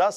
10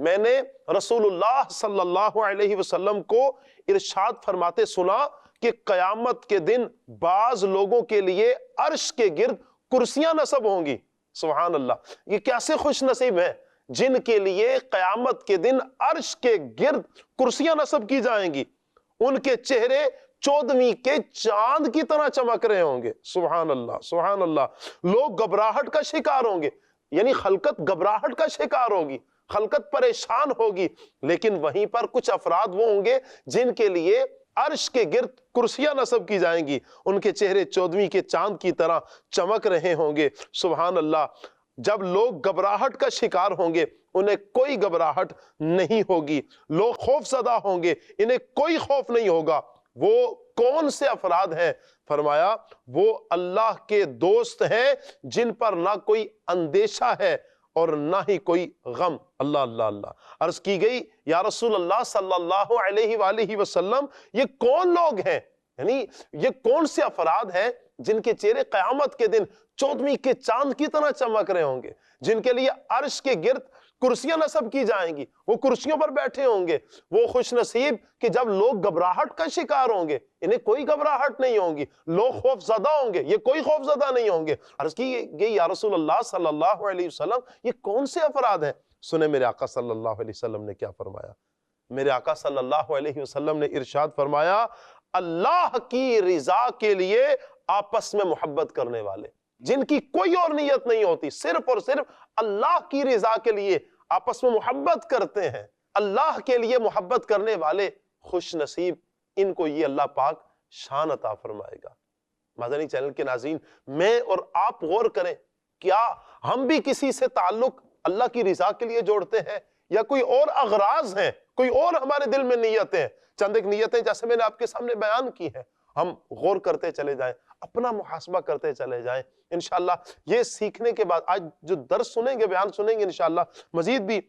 میں نے رسول اللہ صلی اللہ علیہ وسلم کو ارشاد فرماتے سنا کہ قیامت کے دن بعض لوگوں کے لیے عرش کے گرد کرسیاں نصب ہوں گی. سبحان اللہ، یہ کیسے خوش نصیب ہیں جن کے لیے قیامت کے دن عرش کے گرد کرسیاں نصب کی جائیں گی. ان کے چہرے 14ویں کے چاند کی طرح چمک رہے ہوں گے. سبحان اللہ سبحان اللہ. لوگ گھبراہٹ کا شکار ہوں گے، یعنی خلقت گھبراہٹ کا شکار ہوگی، خلقت پریشان ہوگی، لیکن وہیں پر کچھ افراد وہ ہوں گے جن کے لیے عرش کے گرد کرسیاں نصب کی جائیں گی. ان کے چہرے 14ویں کے چاند کی طرح چمک رہے ہوں گے. سبحان اللہ. جب لوگ گھبراہٹ کا شکار ہوں گے انہیں کوئی گھبراہٹ نہیں ہوگی. لوگ خوف زدہ ہوں گے انہیں کوئی خوف نہیں ہوگا. وہ کون سے افراد ہیں؟ فرمایا وہ اللہ کے دوست ہیں جن پر نہ کوئی اندیشہ ہے اور نہ ہی کوئی غم. اللہ اللہ اللہ. عرض کی گئی یا رسول اللہ صلی اللہ علیہ وآلہ وسلم یہ کون لوگ ہیں، یعنی یہ کون سے افراد ہیں جن کے چہرے قیامت کے دن 14ویں کے چاند کی طرح چمک رہے ہوں گے، جن کے لیے عرش کے گرد کرسیاں نصب کی جائیں گی، وہ کرسیوں پر بیٹھے ہوں گے. وہ خوش نصیب کہ جب لوگ گھبراہٹ کا شکار ہوں گے انہیں کوئی گھبراہٹ نہیں ہوگی. لوگ خوف زدہ ہوں گے، یہ کوئی خوف زدہ نہیں ہوں گے. عرض کی گئی یا رسول اللہ صلی اللہ علیہ وسلم یہ کون سے افراد ہیں؟ سنیں میرے آقا صلی اللہ علیہ وسلم نے کیا فرمایا. میرے آقا صلی اللہ علیہ وسلم نے ارشاد فرمایا اللہ کی رضا کے لیے آپس میں محبت کرنے والے، جن کی کوئی اور نیت نہیں ہوتی، صرف اور صرف اللہ کی رضا کے لیے آپس میں محبت کرتے ہیں. اللہ کے لیے محبت کرنے والے خوش نصیب، ان کو یہ اللہ پاک شان عطا فرمائے گا. مدنی چینل کے ناظرین، میں اور آپ غور کریں، کیا ہم بھی کسی سے تعلق اللہ کی رضا کے لیے جوڑتے ہیں یا کوئی اور اغراض ہیں، کوئی اور ہمارے دل میں نیتیں ہیں؟ چند ایک نیتیں جیسے میں نے آپ کے سامنے بیان کی ہیں، ہم غور کرتے چلے جائیں، اپنا محاسبہ کرتے چلے جائیں. انشاءاللہ یہ سیکھنے کے بعد آج جو درس سنیں گے، بیان سنیں گے، انشاءاللہ مزید بھی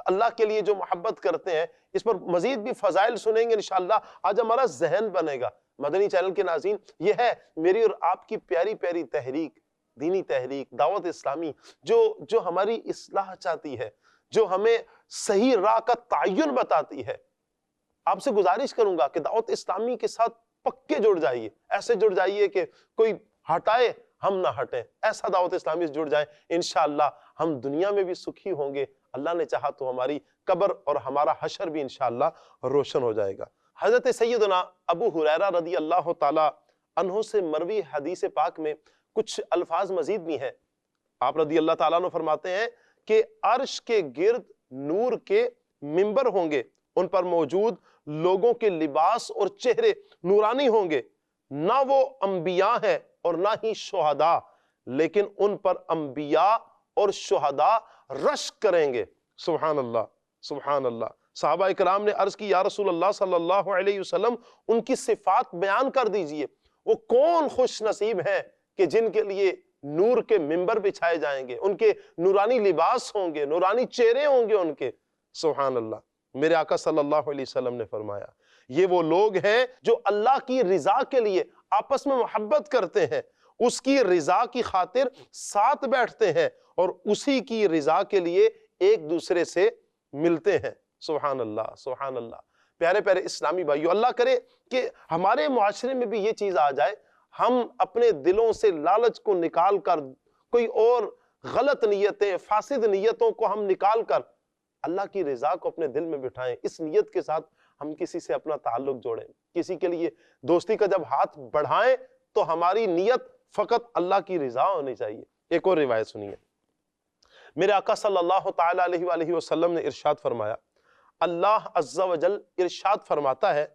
اللہ کے لیے جو محبت کرتے ہیں اس پر مزید بھی فضائل سنیں گے. انشاءاللہ آج ہمارا ذہن بنے گا. مدنی چینل کے ناظرین، یہ ہے میری اور آپ کی پیاری پیاری تحریک، دینی تحریک دعوت اسلامی، جو ہماری اصلاح چاہتی ہے، جو ہمیں صحیح راہ کا تعین بتاتی ہے. آپ سے گزارش کروں گا کہ دعوت اسلامی کے ساتھ پکے جڑ جائیے، ایسے جڑ جائیے کہ کوئی ہٹائے ہم نہ ہٹیں. ایسا دعوت اسلامی سے جڑ جائیں، انشاءاللہ ہم دنیا میں بھی سکھی ہوں گے. اللہ نے چاہا تو ہماری قبر اور ہمارا حشر بھی انشاءاللہ روشن ہو جائے گا. حضرت سیدنا ابو ہریرہ رضی اللہ تعالی عنہ سے مروی حدیث پاک میں کچھ الفاظ مزید بھی ہیں. آپ رضی اللہ تعالیٰ عنہ فرماتے ہیں کہ عرش کے گرد نور کے منبر ہوں گے، ان پر موجود لوگوں کے لباس اور چہرے نورانی ہوں گے. نہ وہ انبیاء ہیں اور نہ ہی شہداء، لیکن ان پر انبیاء اور شہداء رشک کریں گے. سبحان اللہ سبحان اللہ. صحابہ اکرام نے عرض کی یا رسول اللہ صلی اللہ علیہ وسلم ان کی صفات بیان کر دیجئے. وہ کون خوش نصیب ہیں کہ جن کے لیے نور کے منبر بچھائے جائیں گے، ان کے نورانی لباس ہوں گے، نورانی چہرے ہوں گے ان کے. سبحان اللہ. میرے آقا صلی اللہ علیہ وسلم نے فرمایا یہ وہ لوگ ہیں جو اللہ کی رضا کے لیے آپس میں محبت کرتے ہیں، اس کی رضا کی خاطر ساتھ بیٹھتے ہیں اور اسی کی رضا کے لیے ایک دوسرے سے ملتے ہیں. سبحان اللہ سبحان اللہ. پیارے پیارے اسلامی بھائیو، اللہ کرے کہ ہمارے معاشرے میں بھی یہ چیز آ جائے، ہم اپنے دلوں سے لالچ کو نکال کر، کوئی اور غلط نیتیں، فاسد نیتوں کو ہم نکال کر اللہ کی رضا کو اپنے دل میں بٹھائیں. اس نیت کے ساتھ ہم کسی سے اپنا تعلق جوڑیں، کسی کے لیے دوستی کا جب ہاتھ بڑھائیں تو ہماری نیت فقط اللہ کی رضا ہونی چاہیے. ایک اور روایت سنیے. میرے آقا صلی اللہ تعالی علیہ وآلہ وسلم نے ارشاد فرمایا، اللہ عز و جل ارشاد فرماتا ہے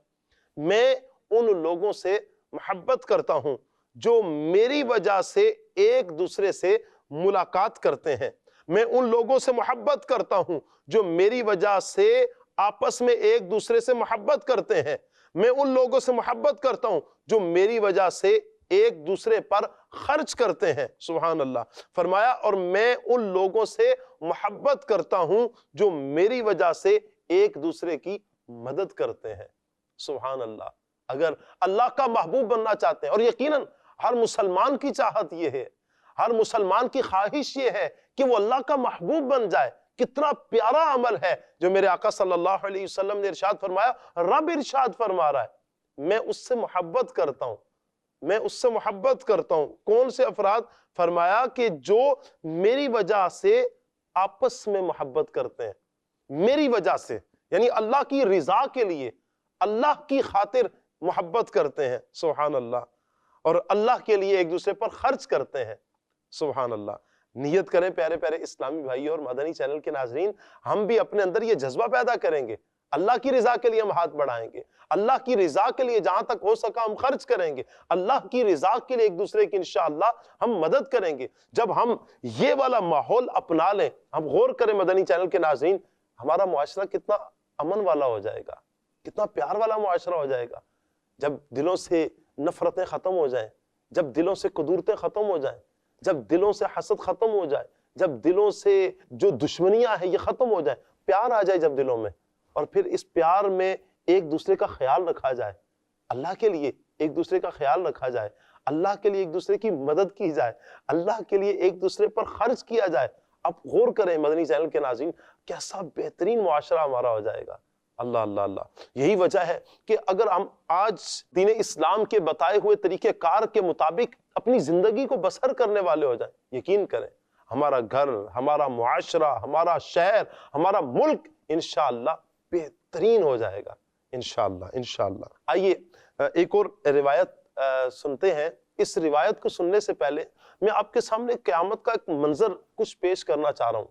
میں ان لوگوں سے محبت کرتا ہوں جو میری وجہ سے ایک دوسرے سے ملاقات کرتے ہیں. میں ان لوگوں سے محبت کرتا ہوں جو میری وجہ سے آپس میں ایک دوسرے سے محبت کرتے ہیں. میں ان لوگوں سے محبت کرتا ہوں جو میری وجہ سے ایک دوسرے پر خرچ کرتے ہیں. سبحان اللہ. فرمایا اور میں ان لوگوں سے محبت کرتا ہوں جو میری وجہ سے ایک دوسرے کی مدد کرتے ہیں. سبحان اللہ. اگر اللہ کا محبوب بننا چاہتے ہیں، اور یقیناً ہر مسلمان کی چاہت یہ ہے، ہر مسلمان کی خواہش یہ ہے کہ وہ اللہ کا محبوب بن جائے، کتنا پیارا عمل ہے جو میرے آقا صلی اللہ علیہ وسلم نے ارشاد فرمایا. رب ارشاد فرما رہا ہے میں اس سے محبت کرتا ہوں, میں اس سے محبت کرتا ہوں. کون سے افراد؟ فرمایا کہ جو میری وجہ سے آپس میں محبت کرتے ہیں, میری وجہ سے, یعنی اللہ کی رضا کے لیے, اللہ کی خاطر محبت کرتے ہیں. سبحان اللہ. اور اللہ کے لیے ایک دوسرے پر خرچ کرتے ہیں. سبحان اللہ. نیت کریں پیارے پیارے اسلامی بھائی اور مدنی چینل کے ناظرین, ہم بھی اپنے اندر یہ جذبہ پیدا کریں گے, اللہ کی رضا کے لیے ہم ہاتھ بڑھائیں گے, اللہ کی رضا کے لیے جہاں تک ہو سکا ہم خرچ کریں گے, اللہ کی رضا کے لیے ایک دوسرے کی انشاءاللہ ہم مدد کریں گے. جب ہم یہ والا ماحول اپنا لیں, ہم غور کریں مدنی چینل کے ناظرین, ہمارا معاشرہ کتنا امن والا ہو جائے گا, کتنا پیار والا معاشرہ ہو جائے گا. جب دلوں سے نفرتیں ختم ہو جائیں, جب دلوں سے قدورتیں ختم ہو جائیں, جب دلوں سے حسد ختم ہو جائے, جب دلوں سے جو دشمنیاں ہیں یہ ختم ہو جائیں, پیار آ جائے جب دلوں میں, اور پھر اس پیار میں ایک دوسرے کا خیال رکھا جائے, اللہ کے لیے ایک دوسرے کا خیال رکھا جائے, اللہ کے لیے ایک دوسرے کی مدد کی جائے, اللہ کے لیے ایک دوسرے پر خرچ کیا جائے. اب غور کریں مدنی چینل کے ناظرین, کیسا بہترین معاشرہ ہمارا ہو جائے گا. اللہ اللہ اللہ. یہی وجہ ہے کہ اگر ہم آج دین اسلام کے بتائے ہوئے طریقہ کار کے مطابق اپنی زندگی کو بسر کرنے والے ہو جائیں, یقین کریں ہمارا گھر, ہمارا معاشرہ, ہمارا شہر, ہمارا ملک انشاءاللہ بہترین ہو جائے گا. انشاءاللہ انشاءاللہ. آئیے ایک اور روایت سنتے ہیں. اس روایت کو سننے سے پہلے میں آپ کے سامنے قیامت کا ایک منظر کچھ پیش کرنا چاہ رہا ہوں.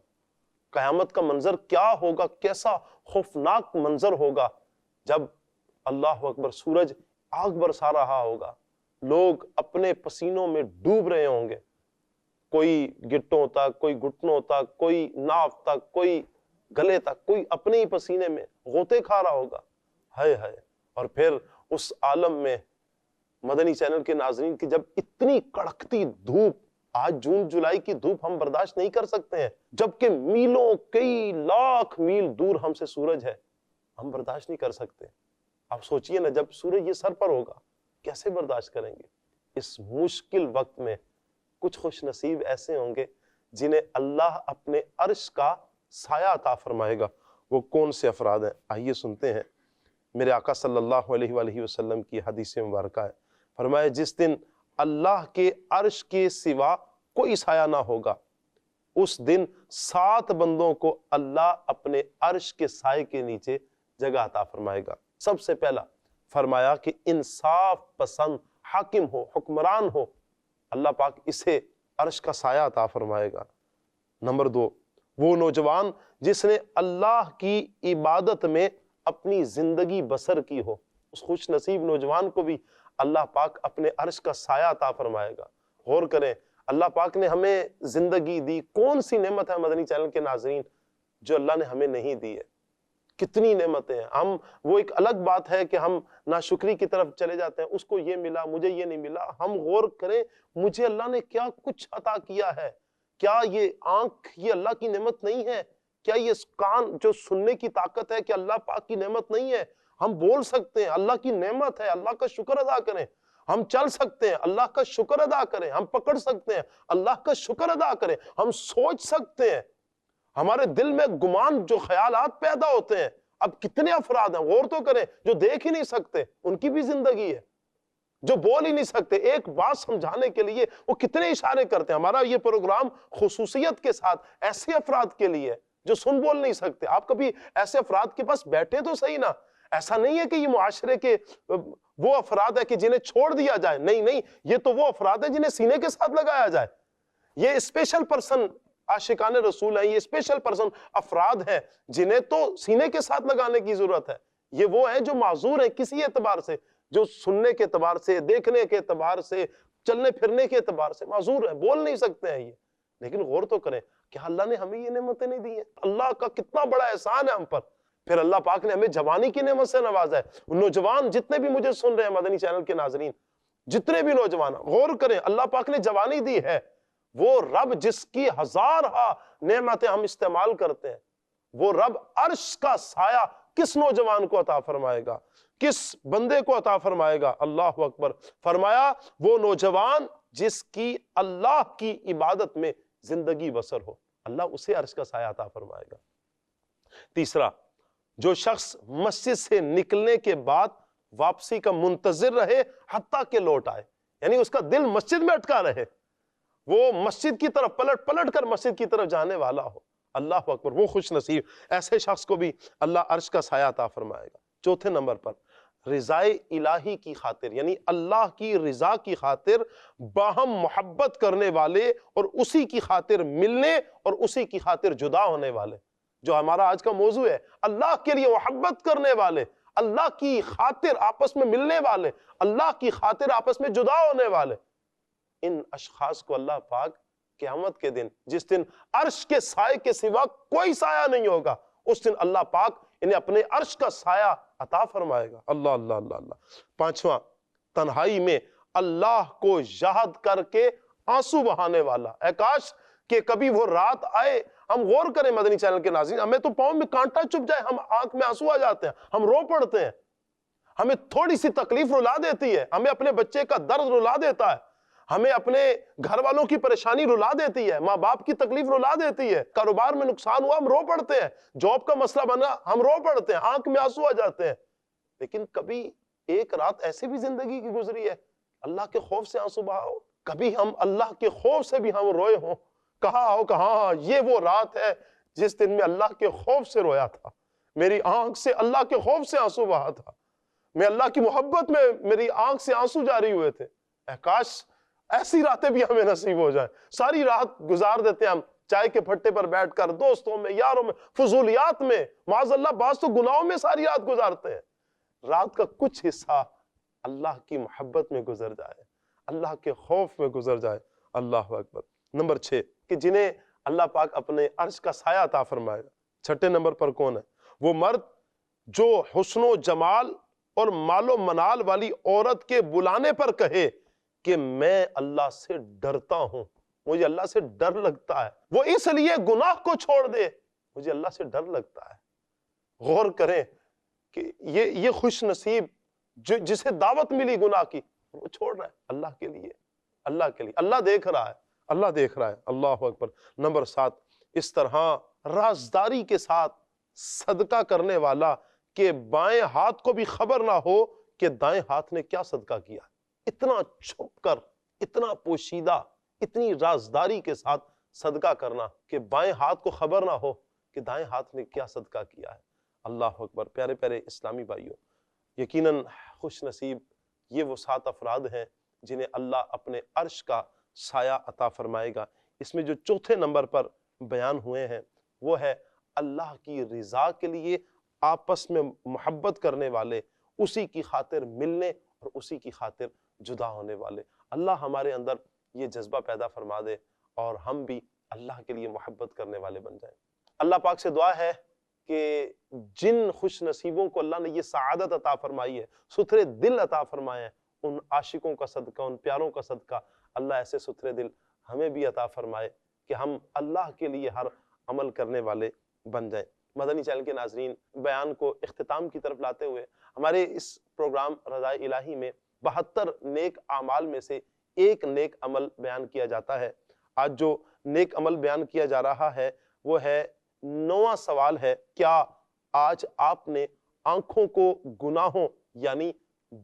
قیامت کا منظر کیا ہوگا, کیسا خوفناک منظر ہوگا جب اللہ اکبر سورج آگ برسا رہا ہوگا, لوگ اپنے پسینوں میں ڈوب رہے ہوں گے, کوئی گٹوں تک, کوئی گھٹنوں تک, کوئی ناف تک, کوئی گلے تک, کوئی اپنے ہی پسینے میں غوطے کھا رہا ہوگا. ہائے ہائے. اور پھر اس عالم میں مدنی چینل کے ناظرین کی جب اتنی کڑکتی دھوپ, آج جون جولائی کی دھوپ ہم برداشت نہیں کر سکتے ہیں, جبکہ میلوں کئی لاکھ میل دور ہم سے سورج ہے, ہم برداشت نہیں کر سکتے. آپ سوچئے نا, جب سورج یہ سر پر ہوگا کیسے برداشت کریں گے؟ اس مشکل وقت میں کچھ خوش نصیب ایسے ہوں گے جنہیں اللہ اپنے عرش کا سایہ عطا فرمائے گا. وہ کون سے افراد ہیں؟ آئیے سنتے ہیں. میرے آقا صلی اللہ علیہ وآلہ وسلم کی حدیث مبارکہ ہے. فرمایا جس دن اللہ کے عرش کے سوا کوئی سایہ نہ ہوگا, اس دن 7 بندوں کو اللہ اپنے عرش کے سائے کے نیچے جگہ عطا فرمائے گا. سب سے پہلا فرمایا کہ انصاف پسند حاکم ہو, حکمران ہو, اللہ پاک اسے عرش کا سایہ عطا فرمائے گا. نمبر 2, وہ نوجوان جس نے اللہ کی عبادت میں اپنی زندگی بسر کی ہو, اس خوش نصیب نوجوان کو بھی اللہ پاک اپنے عرش کا سایہ عطا فرمائے گا. غور کریں, اللہ پاک نے ہمیں زندگی دی, کون سی نعمت ہے مدنی چینل کے ناظرین جو اللہ نے ہمیں نہیں دی ہے؟ کتنی نعمتیں ہیں. ہم وہ ایک الگ بات ہے کہ ہم ناشکری کی طرف چلے جاتے ہیں, اس کو یہ ملا مجھے یہ نہیں ملا. ہم غور کریں مجھے اللہ نے کیا کچھ عطا کیا ہے. کیا یہ آنکھ یہ اللہ کی نعمت نہیں ہے؟ کیا یہ کان جو سننے کی طاقت ہے کہ اللہ پاک کی نعمت نہیں ہے؟ ہم بول سکتے ہیں اللہ کی نعمت ہے, اللہ کا شکر ادا کریں. ہم چل سکتے ہیں, اللہ کا شکر ادا کریں. ہم پکڑ سکتے ہیں, اللہ کا شکر ادا کریں. ہم سوچ سکتے ہیں, ہمارے دل میں گمان جو خیالات پیدا ہوتے ہیں. اب کتنے افراد ہیں, غور تو کریں, جو دیکھ ہی نہیں سکتے, ان کی بھی زندگی ہے. جو بول ہی نہیں سکتے, ایک بات سمجھانے کے لیے وہ کتنے اشارے کرتے ہیں. ہمارا یہ پروگرام خصوصیت کے ساتھ ایسے افراد کے لیے جو سن بول نہیں سکتے. آپ کبھی ایسے افراد کے پاس بیٹھے تو صحیح نا. ایسا نہیں ہے کہ یہ معاشرے کے وہ افراد ہے کہ جنہیں چھوڑ دیا جائے, نہیں نہیں, یہ تو وہ افراد ہے جنہیں سینے کے ساتھ لگایا جائے. یہ اسپیشل پرسن عاشقان رسول ہیں, یہ اسپیشل پرسن افراد ہیں جنہیں تو سینے کے ساتھ لگانے کی ضرورت ہے. یہ وہ ہیں جو معذور ہیں کسی اعتبار سے, جو سننے کے اعتبار سے, دیکھنے کے اعتبار سے, چلنے پھرنے کے اعتبار سے معذور ہیں, بول نہیں سکتے ہیں یہ. لیکن غور تو کریں کہ اللہ نے ہمیں یہ نعمتیں نہیں دی ہیں. اللہ کا کتنا بڑا احسان ہے ہم پر. پھر اللہ پاک نے ہمیں جوانی کی نعمت سے نوازا ہے. نوجوان جتنے بھی مجھے سن رہے ہیں مدنی چینل کے ناظرین, جتنے بھی نوجوان, غور کریں اللہ پاک نے جوانی دی ہے. وہ رب جس کی ہزارہا نعمتیں ہم استعمال کرتے ہیں, وہ رب عرش کا سایہ کس نوجوان کو عطا فرمائے گا, کس بندے کو عطا فرمائے گا؟ اللہ اکبر. فرمایا وہ نوجوان جس کی اللہ کی عبادت میں زندگی بسر ہو. اللہ اسے عرش کا سایہ عطا فرمائے گا۔ تیسرا، جو شخص مسجد سے نکلنے کے بعد واپسی کا منتظر رہے حتیٰ کہ لوٹ آئے، یعنی اس کا دل مسجد میں اٹکا رہے، وہ مسجد کی طرف پلٹ پلٹ کر مسجد کی طرف جانے والا ہو، اللہ اکبر، وہ خوش نصیب، ایسے شخص کو بھی اللہ عرش کا سایہ عطا فرمائے گا۔ چوتھے نمبر پر، رضائے الہی کی خاطر، یعنی اللہ کی رضا کی خاطر باہم محبت کرنے والے اور اسی کی خاطر ملنے اور اسی کی خاطر جدا ہونے والے، جو ہمارا آج کا موضوع ہے، اللہ کے لیے محبت کرنے والے، اللہ کی خاطر آپس میں ملنے والے، اللہ کی خاطر آپس میں جدا ہونے والے، ان اشخاص کو اللہ پاک قیامت کے دن، جس دن عرش کے سائے کے سوا کوئی سایہ نہیں ہوگا، اس دن اللہ پاک انہیں اپنے عرش کا سایہ عطا فرمائے گا۔ اللہ اللہ اللہ اللہ۔ پانچواں، تنہائی میں اللہ کو یاد کر کے آنسو بہانے والا۔ اے کاش کہ کبھی وہ رات آئے، ہم غور کریں مدنی چینل کے ناظرین، ہمیں تو پاؤں میں کانٹا چپ جائے، ہم آنکھ میں آنسو آ جاتے ہیں، ہم رو پڑتے ہیں، ہمیں تھوڑی سی تکلیف رلا دیتی ہے، ہمیں اپنے بچے کا درد رلا دیتا ہے، ہمیں اپنے گھر والوں کی پریشانی رلا دیتی ہے، ماں باپ کی تکلیف رلا دیتی ہے، کاروبار میں نقصان ہوا ہم رو پڑتے ہیں، جاب کا مسئلہ بنا ہم رو پڑتے ہیں، آنکھ میں آنسو آ جاتے ہیں۔ لیکن کبھی ایک رات ایسی بھی زندگی کی گزری ہے اللہ کے خوف سے آنسو بہا ہو، کبھی ہم اللہ کے خوف سے بھی ہم روئے ہوں، کہا ہو کہ ہاں یہ وہ رات ہے جس دن میں اللہ کے خوف سے رویا تھا، میری آنکھ سے اللہ کے خوف سے آنسو بہا تھا، میں اللہ کی محبت میں میری آنکھ سے آنسو جاری ہوئے تھے۔ اے کاش ایسی راتیں بھی ہمیں نصیب ہو جائیں، ساری رات گزار دیتے ہیں ہم چائے کے پھٹے پر بیٹھ کر، دوستوں میں، یاروں میں، فضولیات میں، معاذ اللہ بعض تو گناہوں میں ساری رات گزارتے ہیں۔ رات کا کچھ حصہ اللہ کی محبت میں گزر جائے، اللہ کے خوف میں گزر جائے، اللہ اکبر۔ نمبر 6 کہ جنہیں اللہ پاک اپنے عرش کا سایہ عطا فرمائے گا۔ چھٹے نمبر پر کون ہے؟ وہ مرد جو حسن و جمال اور مال و منال والی عورت کے بلانے پر کہے کہ میں اللہ سے ڈرتا ہوں، مجھے اللہ سے ڈر لگتا ہے، وہ اس لیے گناہ کو چھوڑ دے، مجھے اللہ سے ڈر لگتا ہے۔ غور کریں کہ یہ خوش نصیب جسے دعوت ملی گناہ کی، وہ چھوڑ رہا ہے اللہ کے لیے، اللہ کے لیے، اللہ دیکھ رہا ہے، اللہ دیکھ رہا ہے، اللہ اکبر۔ نمبر 7 اس طرح رازداری کے ساتھ صدقہ کرنے والا کہ بائیں ہاتھ کو بھی خبر نہ ہو کہ دائیں ہاتھ نے کیا صدقہ کیا، اتنا چھپ کر، اتنا پوشیدہ، اتنی رازداری کے ساتھ صدقہ کرنا کہ بائیں ہاتھ کو خبر نہ ہو کہ دائیں ہاتھ نے کیا صدقہ کیا ہے، اللہ اکبر۔ پیارے پیارے اسلامی بھائیوں، یقیناً خوش نصیب یہ وہ 7 افراد ہیں جنہیں اللہ اپنے عرش کا سایہ عطا فرمائے گا۔ اس میں جو چوتھے نمبر پر بیان ہوئے ہیں وہ ہے اللہ کی رضا کے لیے آپس میں محبت کرنے والے، اسی کی خاطر ملنے اور اسی کی خاطر جدا ہونے والے۔ اللہ ہمارے اندر یہ جذبہ پیدا فرما دے اور ہم بھی اللہ کے لیے محبت کرنے والے بن جائیں۔ اللہ پاک سے دعا ہے کہ جن خوش نصیبوں کو اللہ نے یہ سعادت عطا فرمائی ہے، ستھرے دل عطا فرمائے ہیں، ان عاشقوں کا صدقہ، ان پیاروں کا صدقہ اللہ ایسے ستھرے دل ہمیں بھی عطا فرمائے کہ ہم اللہ کے لیے ہر عمل کرنے والے بن جائیں۔ مدنی چینل کے ناظرین، بیان کو اختتام کی طرف لاتے ہوئے ہمارے اس پروگرام رضائے الہی میں 72 نیک اعمال میں سے ایک نیک عمل بیان کیا جاتا ہے۔ آج جو نیک عمل بیان کیا جا رہا ہے وہ ہے 9واں سوال ہے، کیا آج آپ نے آنکھوں کو گناہوں یعنی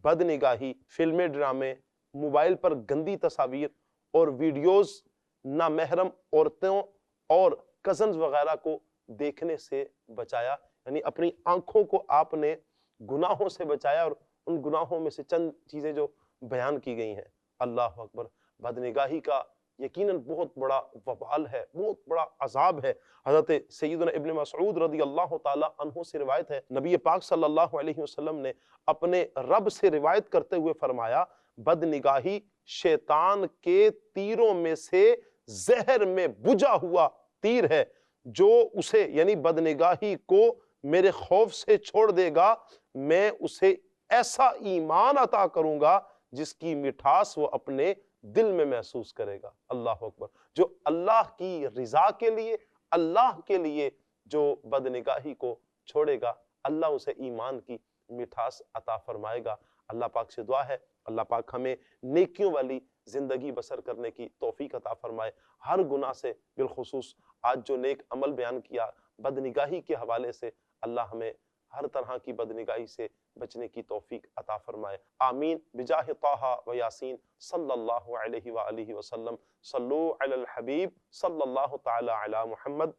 بد نگاہی، فلمیں، ڈرامے، موبائل پر گندی تصاویر اور ویڈیوز، نامحرم عورتوں اور کزنز وغیرہ کو دیکھنے سے بچایا؟ یعنی اپنی آنکھوں کو آپ نے گناہوں سے بچایا، اور ان گناہوں میں سے چند چیزیں جو بیان کی گئی ہیں۔ اللہ اکبر۔ بد نگاہی کا یقیناً بہت بڑا وبال ہے، بہت بڑا عذاب ہے۔ حضرت سیدنا ابن مسعود رضی اللہ تعالی عنہ سے روایت ہے، نبی پاک صلی اللہ علیہ وسلم نے اپنے رب سے روایت کرتے ہوئے فرمایا، بد نگاہی شیطان کے تیروں میں سے زہر میں بجھا ہوا تیر ہے، جو اسے یعنی بد نگاہی کو میرے خوف سے چھوڑ دے گا، میں اسے ایسا ایمان عطا کروں گا جس کی مٹھاس وہ اپنے دل میں محسوس کرے گا۔ اللہ اکبر۔ جو اللہ کی رضا کے لیے، اللہ کے لیے جو بد نگاہی کو چھوڑے گا، اللہ اسے ایمان کی مٹھاس عطا فرمائے گا۔ اللہ پاک سے دعا ہے اللہ پاک ہمیں نیکیوں والی زندگی بسر کرنے کی توفیق عطا فرمائے، ہر گناہ سے، بالخصوص آج جو نیک عمل بیان کیا بدنگاہی کے حوالے سے، اللہ ہمیں ہر طرح کی بدنگاہی سے بچنے کی توفیق عطا فرمائے، آمین بجاہ طٰہٰ و یاسین صلی اللہ علیہ وآلہ وسلم۔ صلو علی الحبیب صلی اللہ تعالی علی محمد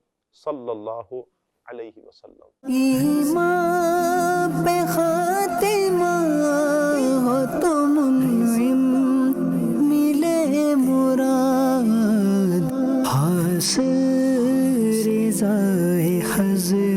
صلی اللہ علیہ وسلم۔ ایمان پہ خاتمہ ہو تو منعم ملے مراد، حاصل رضائے حضرت